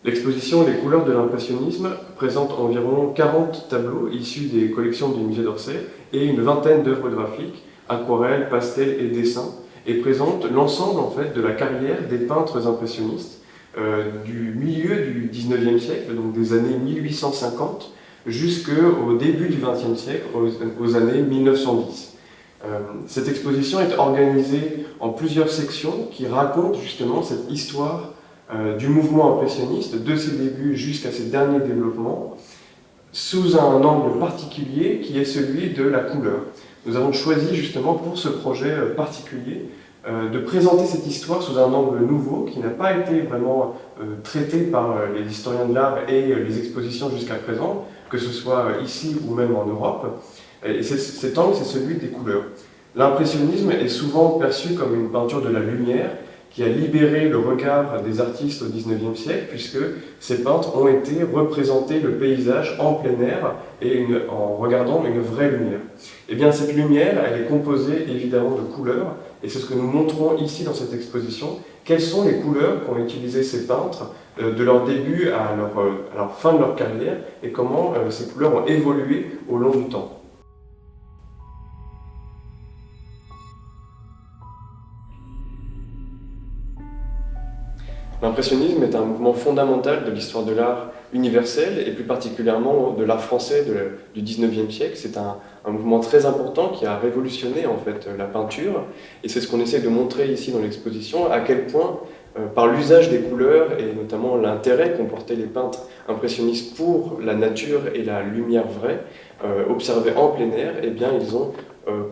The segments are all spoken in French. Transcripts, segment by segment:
L'exposition Les couleurs de l'impressionnisme présente environ 40 tableaux issus des collections du musée d'Orsay et une vingtaine d'œuvres graphiques, aquarelles, pastels et dessins, et présente l'ensemble en fait de la carrière des peintres impressionnistes du milieu du 19e siècle, donc des années 1850, jusqu'au début du 20e siècle, aux années 1910. Cette exposition est organisée en plusieurs sections qui racontent justement cette histoire du mouvement impressionniste, de ses débuts jusqu'à ses derniers développements, sous un angle particulier qui est celui de la couleur. Nous avons choisi justement pour ce projet particulier de présenter cette histoire sous un angle nouveau qui n'a pas été vraiment traité par les historiens de l'art et les expositions jusqu'à présent, que ce soit ici ou même en Europe. Et cet angle, c'est celui des couleurs. L'impressionnisme est souvent perçu comme une peinture de la lumière qui a libéré le regard des artistes au XIXe siècle, puisque ces peintres ont été représenter le paysage en plein air et en regardant une vraie lumière. Et bien cette lumière, elle est composée évidemment de couleurs, et c'est ce que nous montrons ici dans cette exposition. Quelles sont les couleurs qu'ont utilisées ces peintres de leur début à leur fin de leur carrière, et comment ces couleurs ont évolué au long du temps. L'impressionnisme est un mouvement fondamental de l'histoire de l'art universel et plus particulièrement de l'art français du XIXe siècle. C'est un mouvement très important qui a révolutionné en fait la peinture et c'est ce qu'on essaie de montrer ici dans l'exposition, à quel point par l'usage des couleurs et notamment l'intérêt qu'ont porté les peintres impressionnistes pour la nature et la lumière vraie, observée en plein air, eh bien ils ont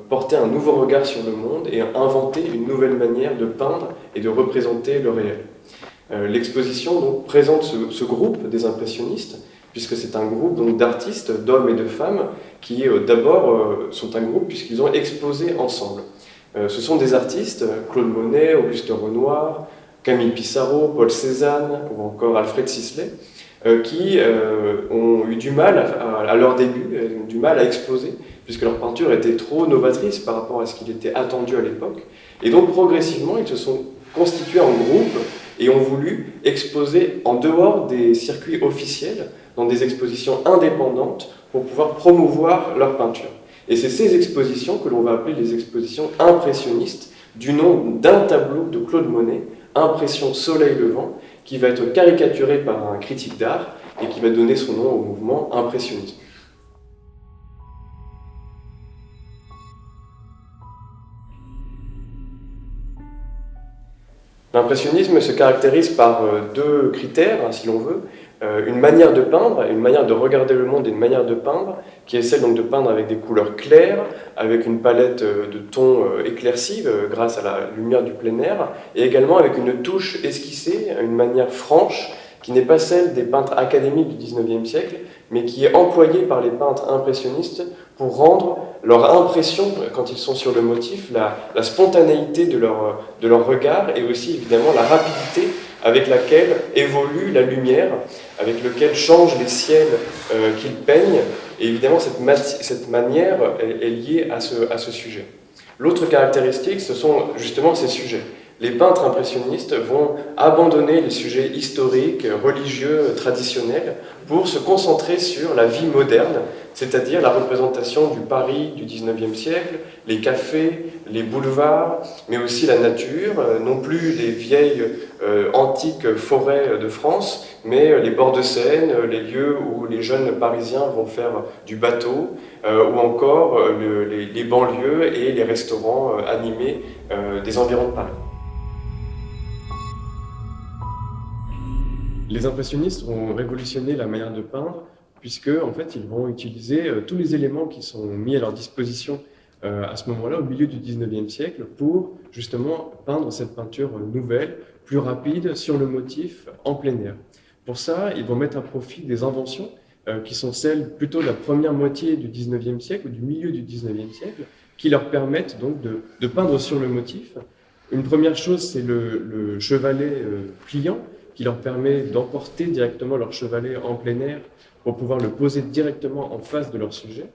porté un nouveau regard sur le monde et inventé une nouvelle manière de peindre et de représenter le réel. L'exposition donc présente ce groupe des impressionnistes, puisque c'est un groupe d'artistes, d'hommes et de femmes, qui d'abord sont un groupe puisqu'ils ont exposé ensemble. Ce sont des artistes, Claude Monet, Auguste Renoir, Camille Pissarro, Paul Cézanne ou encore Alfred Sisley, qui ont eu du mal à leur début, du mal à exposer, puisque leur peinture était trop novatrice par rapport à ce qu'il était attendu à l'époque. Et donc progressivement, ils se sont constitués en groupe et ont voulu exposer en dehors des circuits officiels, dans des expositions indépendantes, pour pouvoir promouvoir leur peinture. Et c'est ces expositions que l'on va appeler les expositions impressionnistes, du nom d'un tableau de Claude Monet, Impression Soleil Levant, qui va être caricaturé par un critique d'art et qui va donner son nom au mouvement impressionnisme. L'impressionnisme se caractérise par deux critères, si l'on veut, une manière de peindre, une manière de regarder le monde et une manière de peindre, qui est celle donc de peindre avec des couleurs claires, avec une palette de tons éclaircis grâce à la lumière du plein air, et également avec une touche esquissée, une manière franche, qui n'est pas celle des peintres académiques du XIXe siècle, mais qui est employée par les peintres impressionnistes pour rendre leur impression, quand ils sont sur le motif, la spontanéité de leur regard et aussi évidemment la rapidité avec laquelle évolue la lumière, avec laquelle changent les ciels qu'ils peignent. Et évidemment, cette manière est liée à ce sujet. L'autre caractéristique, ce sont justement ces sujets. Les peintres impressionnistes vont abandonner les sujets historiques, religieux, traditionnels, pour se concentrer sur la vie moderne, c'est-à-dire la représentation du Paris du XIXe siècle, les cafés, les boulevards, mais aussi la nature, non plus les vieilles antiques forêts de France, mais les bords de Seine, les lieux où les jeunes Parisiens vont faire du bateau, ou encore les banlieues et les restaurants animés des environs de Paris. Les impressionnistes ont révolutionné la manière de peindre puisque en fait, ils vont utiliser tous les éléments qui sont mis à leur disposition à ce moment-là, au milieu du XIXe siècle, pour justement peindre cette peinture nouvelle, plus rapide, sur le motif, en plein air. Pour ça, ils vont mettre à profit des inventions qui sont celles plutôt de la première moitié du XIXe siècle ou du milieu du XIXe siècle, qui leur permettent donc de peindre sur le motif. Une première chose, c'est le chevalet pliant, qui leur permet d'emporter directement leur chevalet en plein air pour pouvoir le poser directement en face de leur sujet.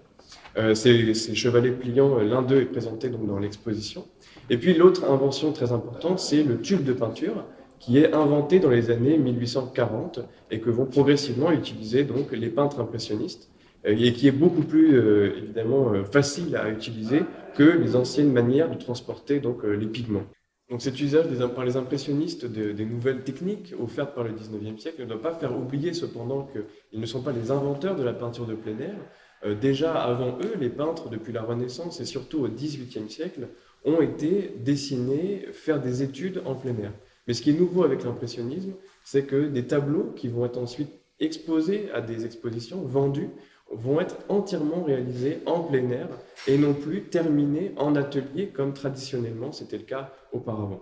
Ces chevalets pliants, l'un d'eux est présenté donc dans l'exposition. Et puis l'autre invention très importante, c'est le tube de peinture, qui est inventé dans les années 1840 et que vont progressivement utiliser donc les peintres impressionnistes et qui est beaucoup plus évidemment facile à utiliser que les anciennes manières de transporter donc les pigments. Donc cet usage par les impressionnistes des nouvelles techniques offertes par le 19e siècle ne doit pas faire oublier cependant qu'ils ne sont pas les inventeurs de la peinture de plein air. Déjà avant eux, les peintres depuis la Renaissance et surtout au 18e siècle ont été dessinés, faire des études en plein air. Mais ce qui est nouveau avec l'impressionnisme, c'est que des tableaux qui vont être ensuite exposés à des expositions, vendus, vont être entièrement réalisés en plein air et non plus terminés en atelier comme traditionnellement c'était le cas auparavant.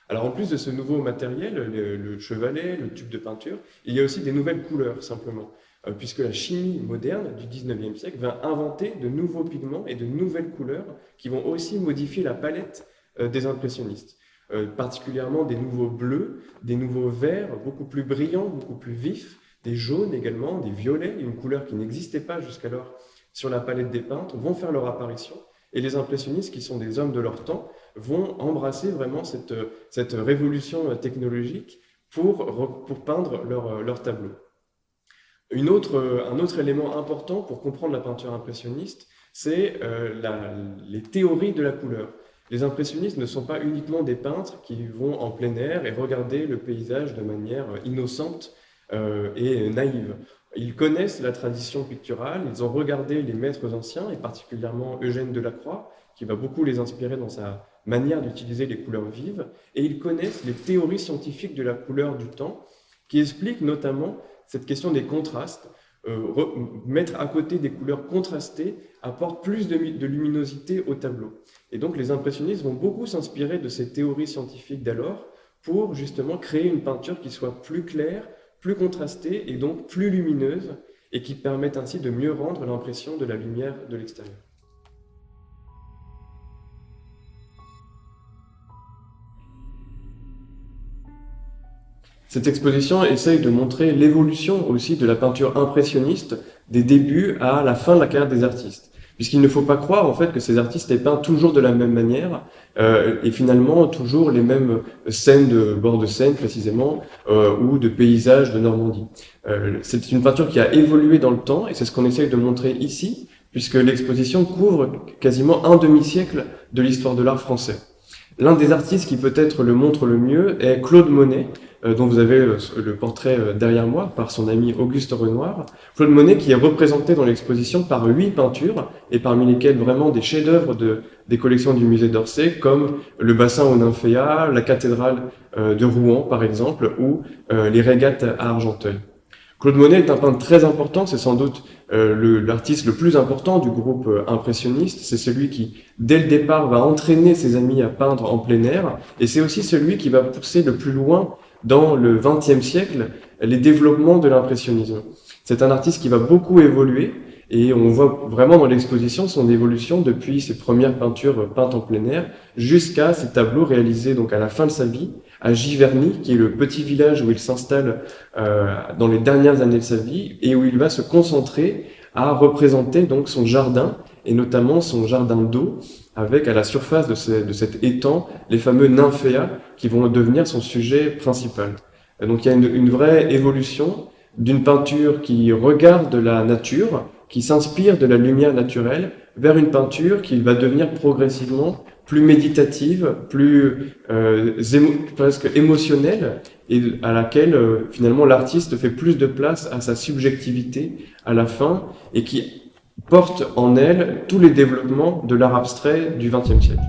Alors en plus de ce nouveau matériel, le chevalet, le tube de peinture, il y a aussi des nouvelles couleurs simplement, puisque la chimie moderne du 19e siècle va inventer de nouveaux pigments et de nouvelles couleurs qui vont aussi modifier la palette des impressionnistes. Particulièrement des nouveaux bleus, des nouveaux verts beaucoup plus brillants, beaucoup plus vifs, des jaunes également, des violets, une couleur qui n'existait pas jusqu'alors sur la palette des peintres, vont faire leur apparition. Et les impressionnistes, qui sont des hommes de leur temps, vont embrasser vraiment cette révolution technologique pour peindre leurs tableaux. Un autre élément important pour comprendre la peinture impressionniste, c'est les théories de la couleur. Les impressionnistes ne sont pas uniquement des peintres qui vont en plein air et regarder le paysage de manière innocente et naïve. Ils connaissent la tradition picturale, ils ont regardé les maîtres anciens, et particulièrement Eugène Delacroix, qui va beaucoup les inspirer dans sa manière d'utiliser les couleurs vives, et ils connaissent les théories scientifiques de la couleur du temps, qui expliquent notamment cette question des contrastes. Mettre à côté des couleurs contrastées apporte plus de luminosité au tableau. Et donc les impressionnistes vont beaucoup s'inspirer de ces théories scientifiques d'alors pour justement créer une peinture qui soit plus claire, plus contrastée et donc plus lumineuse et qui permette ainsi de mieux rendre l'impression de la lumière de l'extérieur. Cette exposition essaye de montrer l'évolution aussi de la peinture impressionniste des débuts à la fin de la carrière des artistes. Puisqu'il ne faut pas croire en fait que ces artistes aient peint toujours de la même manière et finalement toujours les mêmes scènes de bord de Seine précisément ou de paysages de Normandie. C'est une peinture qui a évolué dans le temps et c'est ce qu'on essaye de montrer ici puisque l'exposition couvre quasiment un demi-siècle de l'histoire de l'art français. L'un des artistes qui peut-être le montre le mieux est Claude Monet, dont vous avez le portrait derrière moi par son ami Auguste Renoir. Claude Monet qui est représenté dans l'exposition par 8 peintures, et parmi lesquelles vraiment des chefs-d'œuvre des collections du musée d'Orsay, comme le bassin aux Nymphéas, la cathédrale de Rouen par exemple, ou les régates à Argenteuil. Claude Monet est un peintre très important, c'est sans doute l'artiste le plus important du groupe impressionniste, c'est celui qui, dès le départ, va entraîner ses amis à peindre en plein air, et c'est aussi celui qui va pousser le plus loin dans le XXe siècle les développements de l'impressionnisme. C'est un artiste qui va beaucoup évoluer, et on voit vraiment dans l'exposition son évolution depuis ses premières peintures peintes en plein air jusqu'à ses tableaux réalisés donc à la fin de sa vie à Giverny, qui est le petit village où il s'installe dans les dernières années de sa vie et où il va se concentrer à représenter donc son jardin et notamment son jardin d'eau avec à la surface de cet étang les fameux nymphéas qui vont devenir son sujet principal. Donc il y a une vraie évolution d'une peinture qui regarde la nature, qui s'inspire de la lumière naturelle, vers une peinture qui va devenir progressivement plus méditative, plus presque émotionnelle, et à laquelle finalement l'artiste fait plus de place à sa subjectivité à la fin, et qui porte en elle tous les développements de l'art abstrait du XXe siècle.